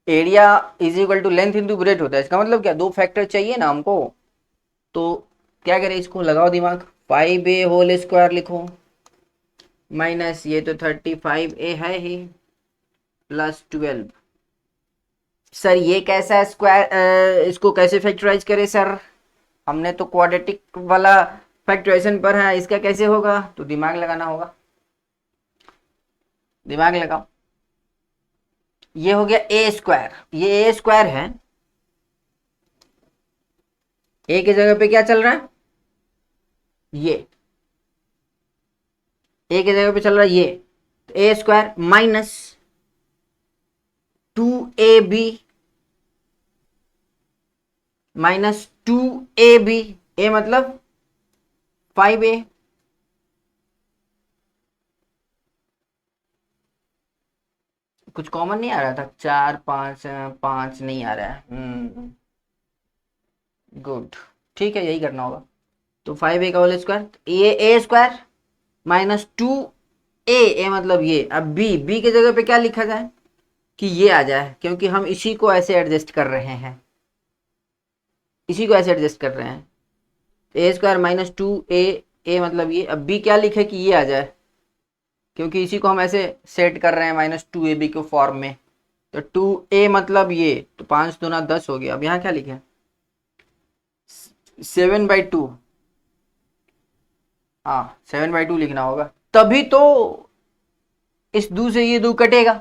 Area is equal to length into breadth होता है, इसका मतलब क्या, दो फैक्टर चाहिए ना हमको। तो क्या करें, इसको लगाओ दिमाग, 5a होल स्क्वायर लिखो माइनस ये तो 35a है ही प्लस 12। सर ये कैसा है स्क्वायर, इसको कैसे फैक्टराइज करें सर, हमने तो क्वाड्रेटिक वाला फैक्टराइजेशन पर है, इसका कैसे होगा, तो दिमाग लगाना होगा, दिमाग लगाओ। ये हो गया ए स्क्वायर, ये ए स्क्वायर है, ए की जगह पे क्या चल रहा है, ये ए की जगह पे चल रहा है ये, तो a square minus 2ab minus 2ab, a मतलब 5a। कुछ कॉमन नहीं आ रहा था, 4 5 5 नहीं आ रहा है, गुड, ठीक है यही करना होगा। तो 5a का होल स्क्वायर, ये ए स्क्वायर माइनस 2a मतलब ये, अब बी की जगह पे क्या लिखा जाए कि ये आ जाए, क्योंकि हम इसी को ऐसे एडजस्ट कर रहे हैं, इसी को ऐसे एडजस्ट कर रहे हैं। ए स्क्वायर माइनस 2a मतलब ये, अब बी क्या लिखे कि ये आ जाए, क्योंकि इसी को हम ऐसे सेट कर रहे हैं माइनस 2ab के फॉर्म में। तो 2a मतलब ये, तो 5 दूना 10 हो गया। अब यहाँ क्या लिखे, 7/2, हाँ 7/2 लिखना होगा, तभी तो इस 2 से ये 2 कटेगा।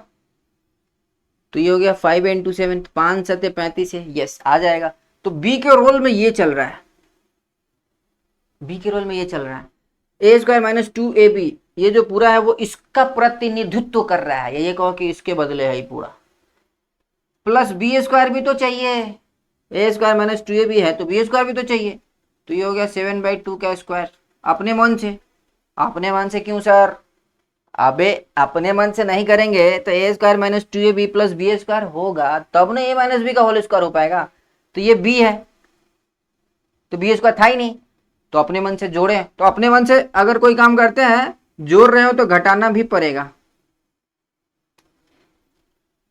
तो ये हो गया 5 इंटू 7, 5 7 35 है, यस आ जाएगा। तो बी के रोल में ये चल रहा है, बी के रोल में ये चल रहा है, ए स्क्वायर माइनस 2ab, ये जो पूरा है वो इसका प्रतिनिधित्व कर रहा है, ये कहो कि इसके बदले है ये पूरा, प्लस बी स्क्वायर भी तो चाहिए, ए स्क्वायर माइनस 2ab है तो बी स्क्वायर भी तो चाहिए। तो ये हो गया 7/2 का स्क्वायर, अपने मन से। अपने मन से क्यों सर, अबे अपने मन से नहीं करेंगे तो a square minus 2ab plus b square होगा, तब ना ए माइनस बी का होल स्क्वायर हो पाएगा। तो ये बी है, तो बी स्क्वायर था ही नहीं, तो अपने मन से जोड़े। तो अपने मन से अगर कोई काम करते हैं, जोड़ रहे हो तो घटाना भी पड़ेगा,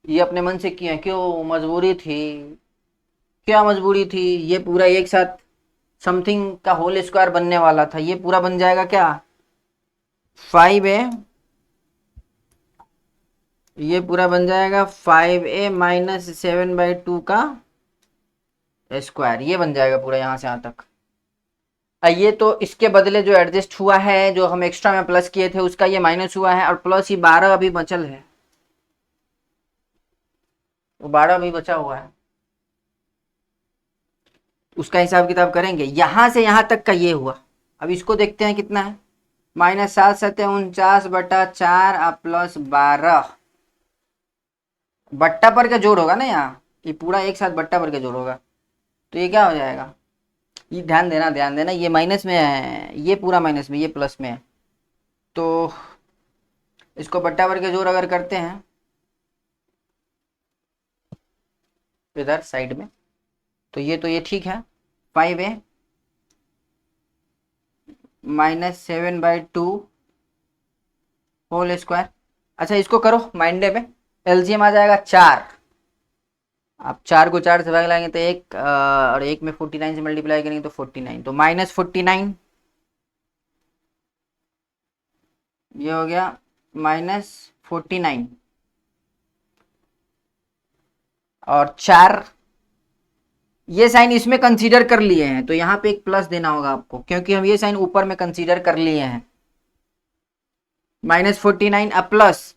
ये अपने मन से किया, क्यों मजबूरी थी, क्या मजबूरी थी, ये पूरा एक साथ समथिंग का होल स्क्वायर बनने वाला था, ये पूरा बन जाएगा क्या 5a, ये पूरा बन जाएगा 5a माइनस 7/2 का स्क्वायर, ये बन जाएगा पूरा यहां से यहां तक। ये तो इसके बदले जो एडजस्ट हुआ है, जो हम एक्स्ट्रा में प्लस किए थे उसका ये माइनस हुआ है, और प्लस ही 12 अभी बचल है, वो 12 अभी बचा हुआ है, उसका हिसाब किताब करेंगे। यहां से यहां तक का ये हुआ, अब इसको देखते हैं कितना है, माइनस 7 7 49/4 प्लस 12, बट्टा पर का जोड़ होगा ना यहाँ, ये पूरा एक साथ बट्टा पर का जोड़ होगा। तो ये क्या हो जाएगा, ये ध्यान देना ध्यान देना, ये माइनस में है, ये पूरा माइनस में, ये प्लस में है। तो इसको बट्टा पर के जोड़ अगर करते हैं इधर साइड में, तो ये ठीक है, 5a माइनस 7/2 होल स्क्वायर। अच्छा इसको करो माइंडे में, एलसीएम आ जाएगा 4, आप 4 को 4 से भाग लाएंगे तो एक, और एक में 49 से मल्टीप्लाई करेंगे तो 49, तो माइनस 49, ये हो गया माइनस 49, और 4, ये साइन इसमें कंसीडर कर लिए हैं तो यहाँ पे एक प्लस देना होगा आपको, क्योंकि हम ये साइन ऊपर में कंसीडर कर लिए हैं। माइनस 49 अब प्लस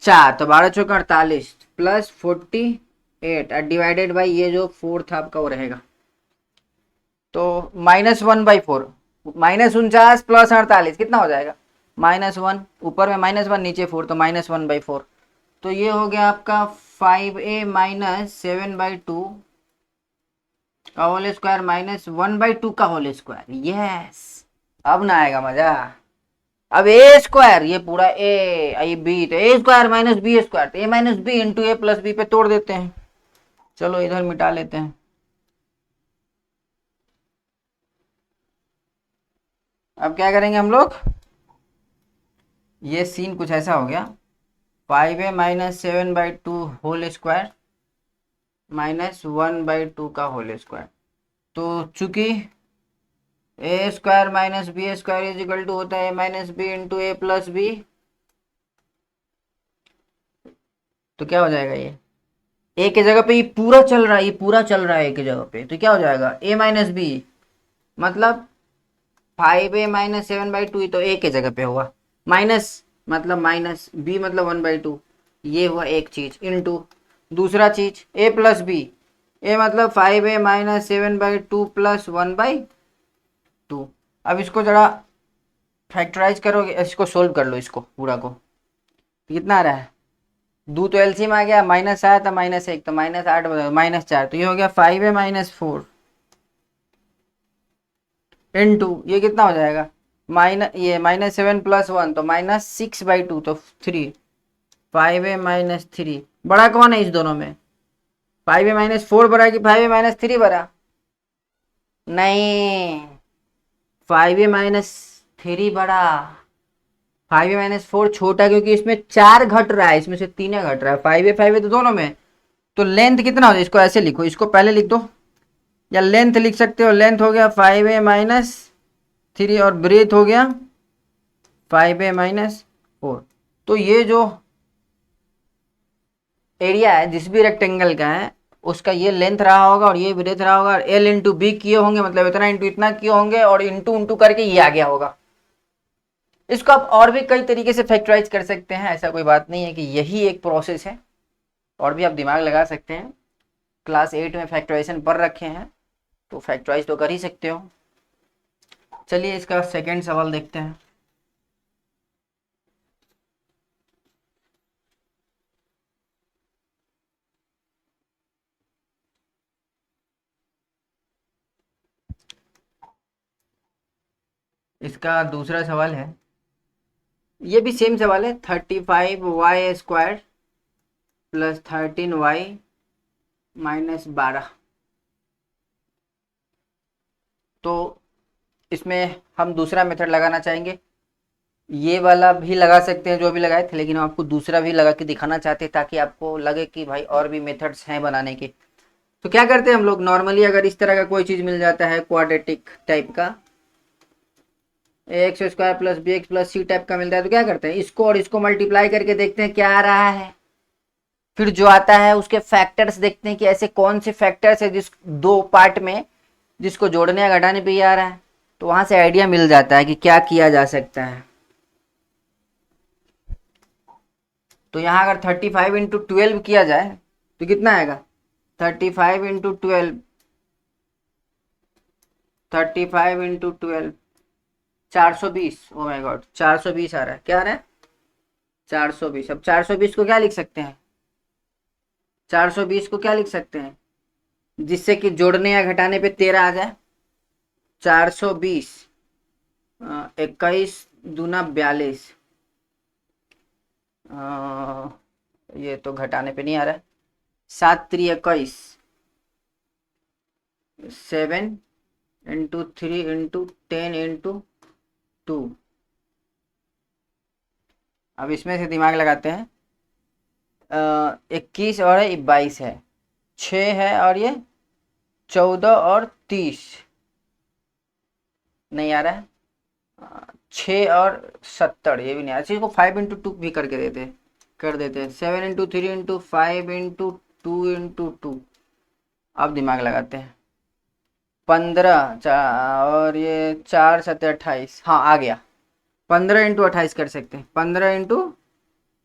4, तो 12 चौका 48 प्लस 48 डिवाइडेड बाई ये जो 4 था आपका वो रहेगा, तो -1/4, -49 प्लस 48 कितना हो जाएगा -1, ऊपर में -1 नीचे 4, तो -1/4। तो ये हो गया आपका 5a माइनस 7/2 का होल स्क्वायर माइनस 1/2 का होल स्क्वायर। यस, अब ना आएगा मजा। अब ए स्क्वायर, ये पूरा ए बी, तो a square minus b square, तो ए minus b into a plus B पे तोड़ देते हैं। चलो इधर मिटा लेते हैं। अब क्या करेंगे हम लोग, ये सीन कुछ ऐसा हो गया, 5a-7/2 होल स्क्वायर माइनस 1/2 का होल स्क्वायर। तो चूंकि a square minus b square is equal to होता है a minus b into a plus b, तो क्या हो जाएगा, ये ए की जगह पे ये पूरा चल रहा है, ये पूरा चल रहा है ए की जगह पे, तो क्या हो जाएगा ए माइनस बी, मतलब 5a-7/2, तो ए की जगह पे हुआ, माइनस मतलब माइनस बी मतलब 1/2, ये हुआ एक चीज, इनटू दूसरा चीज ए प्लस बी, ए मतलब 5a-7/2 प्लस 1/2। अब इसको जरा फैक्टराइज करोगे, इसको सोल्व कर लो, इसको पूरा को, कितना आ रहा है, दो तो एलसीएम आ गया, माइनस आया था माइनस 1, तो -8 -4, तो ये हो गया 5a-4 इनटू ये कितना हो जाएगा, ये -7 + 1 तो -6/2, तो 3, 5a-3 बड़ा कौन है इस दोनों में, 5a-4 बड़ा कि 5a-3 बड़ा, नहीं 5a-3 बड़ा, 5a-4 छोटा, क्योंकि इसमें 4 घट रहा है, इसमें से 3 घट रहा है, 5a तो दोनों में, तो लेंथ कितना हो जाए, इसको ऐसे लिखो, इसको पहले लिख दो, या लेंथ लिख सकते हो, लेंथ हो गया 5a-3 और ब्रेथ हो गया 5a-4। तो ये जो एरिया है जिस भी रेक्टेंगल का है, उसका ये लेंथ रहा होगा और ये ब्रेथ रहा होगा, एल इंटू बी किए होंगे, मतलब इतना इंटू इतना किए होंगे, और इंटू इंटू करके ये आ गया होगा। इसको आप और भी कई तरीके से फैक्टराइज कर सकते हैं, ऐसा कोई बात नहीं है कि यही एक प्रोसेस है, और भी आप दिमाग लगा सकते हैं। क्लास 8 में फैक्टराइजेशन पढ़ रखे हैं, तो फैक्टराइज तो कर ही सकते हो। चलिए इसका सेकंड सवाल देखते हैं। इसका दूसरा सवाल है, ये भी सेम सवाल है, 35y² प्लस 13y माइनस 12। तो इसमें हम दूसरा मेथड लगाना चाहेंगे, ये वाला भी लगा सकते हैं जो भी लगाए थे, लेकिन हम आपको दूसरा भी लगा के दिखाना चाहते हैं, ताकि आपको लगे कि भाई और भी मेथड्स हैं बनाने के। तो क्या करते हैं हम लोग, नॉर्मली अगर इस तरह का कोई चीज मिल जाता है क्वाड्रेटिक टाइप का, ax² plus bx plus c type का मिलता है, तो क्या करते हैं, इसको और इसको मल्टीप्लाई करके देखते हैं क्या आ रहा है, फिर जो आता है उसके फैक्टर्स देखते हैं कि ऐसे कौन से फैक्टर्स है जिस दो पार्ट में जिसको जोड़ने या घटाने पे ही आ रहा है, तो वहां से आइडिया मिल जाता है कि क्या किया जा सकता है। तो यहाँ अगर 35 × 12 किया जाए तो कितना आएगा, 35 × 12, 35 × 12 420, ओ माय गॉड 420 आ रहा है, क्या आ रहा है 420। अब 420 को क्या लिख सकते हैं, 420 को क्या लिख सकते हैं, जिससे कि जोड़ने या घटाने पे 13 आ जाए, 420, 21 दूना 42, ये तो घटाने पे नहीं आ रहा है, 7×3 = 21, 7 × 3 × 10 × 2। अब इसमें से दिमाग लगाते हैं, 21 और 22 है, 6 है और ये 14 और 30 नहीं आ रहा है, 6 और 70 ये भी नहीं आ रहा, इसको 5 × 2 भी करके देते कर देते हैं, 7 × 3 × 5 × 2 × 2। अब दिमाग लगाते हैं, 15 और ये 4 7 28, हाँ आ गया, 15 × 28 कर सकते हैं, 15 ×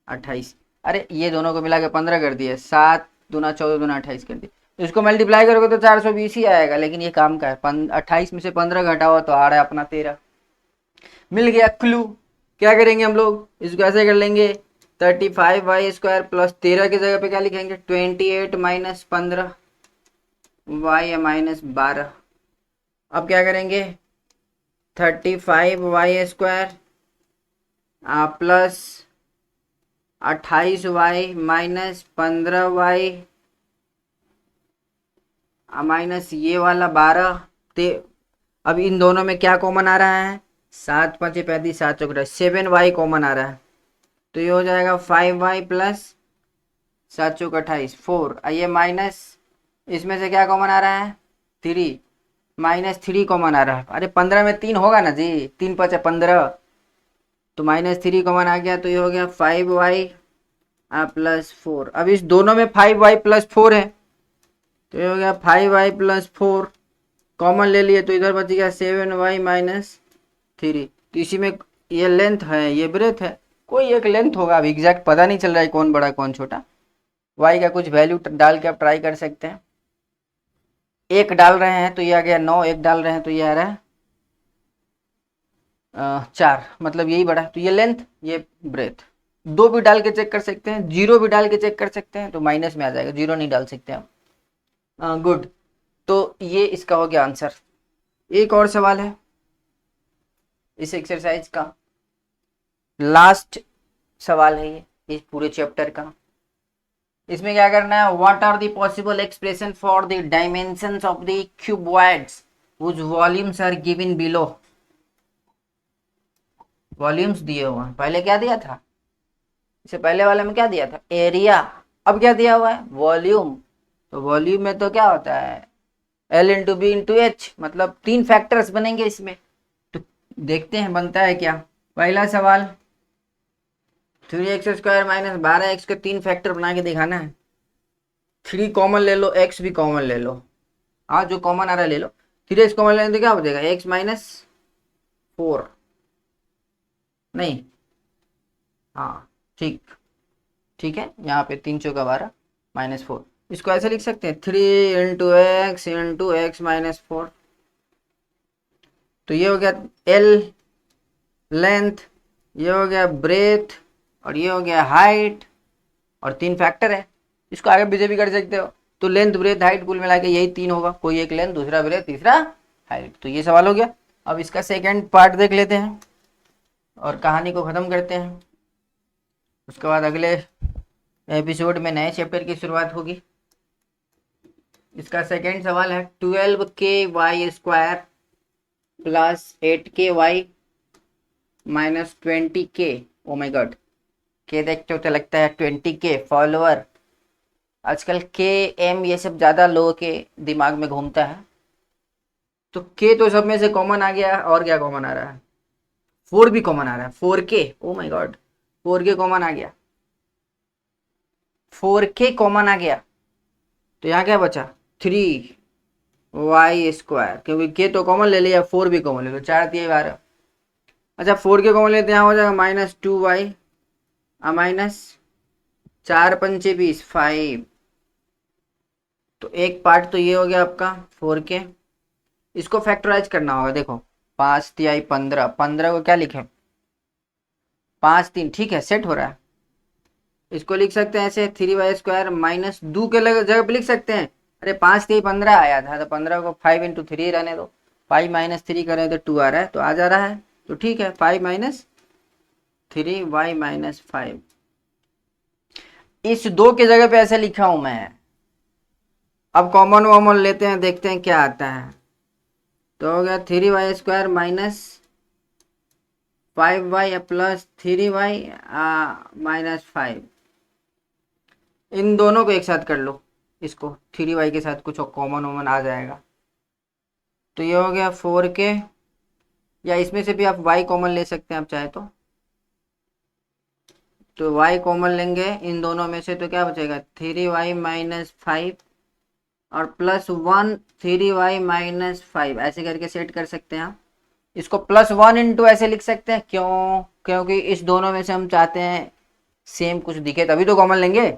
28, अरे ये दोनों को मिला के 15 कर दिए, 7 दूना 14 दूना 28 कर दिए, तो इसको मल्टीप्लाई करोगे तो 420 ही आएगा, लेकिन ये काम का है, 28 में से 15 घटा हुआ तो आ रहा है अपना 13। मिल गया क्लू। क्या करेंगे हम लोग, इसको ऐसे कर लेंगे, 35y² प्लस 13 की जगह पे क्या लिखेंगे, 28 - 15, वाई माइनस 12। अब क्या करेंगे, 35y² plus 28y minus 15y minus ये वाला 12। ते अब इन दोनों में क्या कॉमन आ रहा है, 7 5 35 7 चौक 7y कॉमन आ रहा है, तो ये हो जाएगा 5y प्लस 7 चौक 28 4। ये माइनस, इसमें से क्या कॉमन आ रहा है, 3 माइनस 3 कॉमन आ रहा है। अरे 15 में 3 होगा ना जी, 3 5 15, तो माइनस 3 कॉमन आ गया, तो ये हो गया 5y प्लस 4। अब इस दोनों में 5y प्लस 4 है, तो ये हो गया 5y प्लस 4, कॉमन ले लिए तो इधर बच गया 7y माइनस 3। तो इसी में ये लेंथ है, ये ब्रेथ है, कोई एक लेंथ होगा, अब एग्जैक्ट पता नहीं चल रहा है कौन बड़ा कौन छोटा। y का कुछ वैल्यू डाल के आप ट्राई कर सकते हैं। एक डाल रहे हैं तो ये आ गया 9, एक डाल रहे हैं तो ये आ रहा है 4, मतलब यही बड़ा है। तो ये लेंथ, ये ब्रेथ, दो भी डाल के चेक कर सकते हैं, जीरो भी डाल के चेक कर सकते हैं, तो माइनस में आ जाएगा, जीरो नहीं डाल सकते हम। गुड, तो ये इसका हो गया आंसर। एक और सवाल है इस एक्सरसाइज का, लास्ट सवाल है ये इस पूरे चैप्टर का। इसमें क्या करना है, what are the possible expression for the dimensions of the cuboids which volumes are given below. Volumes दिए हुए हैं, पहले क्या दिया था, इससे पहले वाले में क्या दिया था, एरिया। अब क्या दिया हुआ है, वॉल्यूम। तो वॉल्यूम में तो क्या होता है, L into b into h, मतलब 3 फैक्टर्स बनेंगे इसमें। तो देखते हैं बनता है क्या। पहला सवाल, 3x² माइनस 12x के 3 फैक्टर बना के दिखाना है। 3 कॉमन ले लो, x भी कॉमन ले लो, जो कॉमन आ रहा है ले लो। 3x कॉमन लेने तो क्या हो जाएगा, x माइनस 4, नहीं, हाँ ठीक, ठीक है, यहाँ पे 3 चौका 12 माइनस 4, इसको ऐसे लिख सकते हैं 3 इंटू एक्स माइनस 4। तो ये हो गया L लेंथ, ये हो गया ब्रेथ, और ये हो गया हाइट, और 3 फैक्टर है, इसको आगे पीछे भी कर सकते हो। तो लेंथ ब्रेथ हाइट कुल मिला के यही 3 होगा, कोई एक लेंथ, दूसरा ब्रेथ, तीसरा हाइट। तो ये सवाल हो गया। अब इसका सेकंड पार्ट देख लेते हैं और कहानी को ख़त्म करते हैं। उसके बाद अगले एपिसोड में नए चैप्टर की शुरुआत होगी। इसका सेकंड सवाल है 12k² plus 8k minus 20k। O my God, के देखते हो तो लगता है 20k फॉलोअर। आजकल के एम ये सब ज़्यादा लोगों के दिमाग में घूमता है। तो के तो सब में से कॉमन आ गया, और क्या कॉमन आ रहा है, 4 भी कॉमन आ रहा है, 4k। Oh my God, 4k common आ गया, 4k कॉमन आ गया। तो यहाँ क्या बचा, 3y², क्योंकि के तो कॉमन ले लिया, 4 भी कॉमन ले लो, 4 दिए 12। अच्छा 4k कॉमन लेते हैं, यहाँ हो जाएगा माइनस 2y माइनस 4 पंचे 20 5। तो एक पार्ट तो ये हो गया आपका 4k। इसको फैक्टराइज करना होगा, देखो 5 तिहाई 15, 15 को क्या लिखें, 5 3, ठीक है सेट हो रहा है। इसको लिख सकते हैं ऐसे 3y² माइनस 2 के जगह पे लिख सकते हैं। अरे 5 3 15 आया था, तो 15 को 5 इंटू 3 रहने दो, 5 माइनस 3 करें तो 2 आ रहा है, तो आ जा रहा है, तो ठीक है 5 माइनस 3y माइनस 5। इस 2 के जगह पे ऐसे लिखा हूं मैं। अब कॉमन वॉमन लेते हैं, देखते हैं क्या आता है। तो हो गया 3y² minus 5y plus 3y minus 5। इन दोनों को एक साथ कर लो, इसको 3y के साथ कुछ कॉमन वॉमन आ जाएगा। तो ये हो गया 4k, या इसमें से भी आप y कॉमन ले सकते हैं आप चाहे तो y कॉमन लेंगे इन दोनों में से, तो क्या बचेगा 3y माइनस 5 और प्लस 1 3y माइनस 5, ऐसे करके सेट कर सकते हैं आप। इसको +1 इंटू ऐसे लिख सकते हैं, क्यों, क्योंकि इस दोनों में से हम चाहते हैं सेम कुछ दिखे, तभी तो कॉमन लेंगे।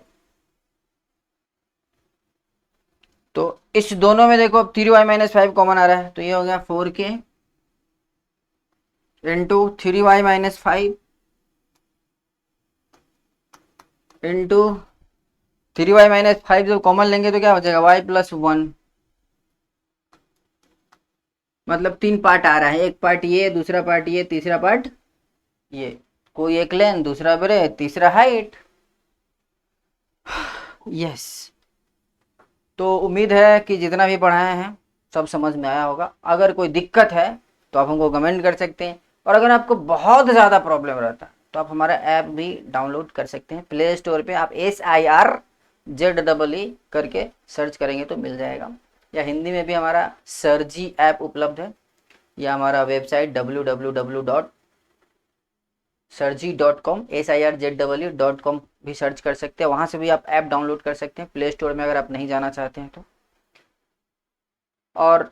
तो इस दोनों में देखो 3y माइनस 5 कॉमन आ रहा है, तो ये हो गया 4k into 3y minus 5 into 3y minus 5, जब कॉमन लेंगे तो क्या हो जाएगा y प्लस 1। मतलब 3 पार्ट आ रहा है, एक पार्ट ये, दूसरा पार्ट ये, तीसरा पार्ट ये। कोई एक लेंथ, दूसरा ब्रेथ, तीसरा हाइट। यस। तो उम्मीद है कि जितना भी पढ़ाए हैं सब समझ में आया होगा। अगर कोई दिक्कत है तो आप हमको कमेंट कर सकते हैं, और अगर आपको बहुत ज़्यादा प्रॉब्लम रहता है तो आप हमारा ऐप भी डाउनलोड कर सकते हैं। प्ले स्टोर पे आप SIRZEE करके सर्च करेंगे तो मिल जाएगा, या हिंदी में भी हमारा सरजी ऐप उपलब्ध है, या हमारा वेबसाइट www.सरजी.com SIRZEE.com भी सर्च कर सकते हैं। वहाँ से भी आप ऐप डाउनलोड कर सकते हैं प्ले स्टोर में, अगर आप नहीं जाना चाहते हैं तो। और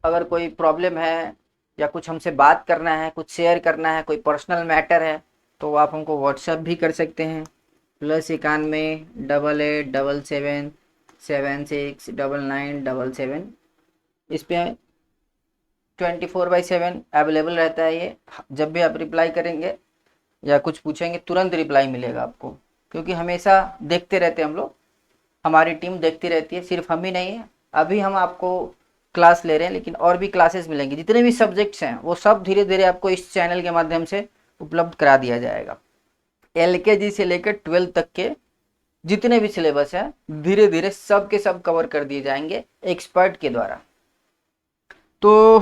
अगर कोई प्रॉब्लम है या कुछ हमसे बात करना है, कुछ शेयर करना है, कोई पर्सनल मैटर है, तो आप हमको व्हाट्सएप भी कर सकते हैं। +91 8877 76 997। इस पर 24/7 अवेलेबल रहता है ये। जब भी आप रिप्लाई करेंगे या कुछ पूछेंगे तुरंत रिप्लाई मिलेगा आपको, क्योंकि हमेशा देखते रहते हैं हम लोग, हमारी टीम देखती रहती है। सिर्फ हम ही नहीं है, अभी हम आपको क्लास ले रहे हैं, लेकिन और भी क्लासेस मिलेंगी। जितने भी सब्जेक्ट्स हैं वो सब धीरे धीरे आपको इस चैनल के माध्यम से उपलब्ध करा दिया जाएगा। LKG से लेकर 12 तक के जितने भी सिलेबस है धीरे धीरे सब के सब कवर कर दिए जाएंगे एक्सपर्ट के द्वारा। तो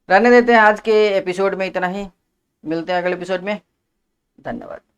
रहने देते हैं, आज के एपिसोड में इतना ही। मिलते हैं अगले एपिसोड में। धन्यवाद।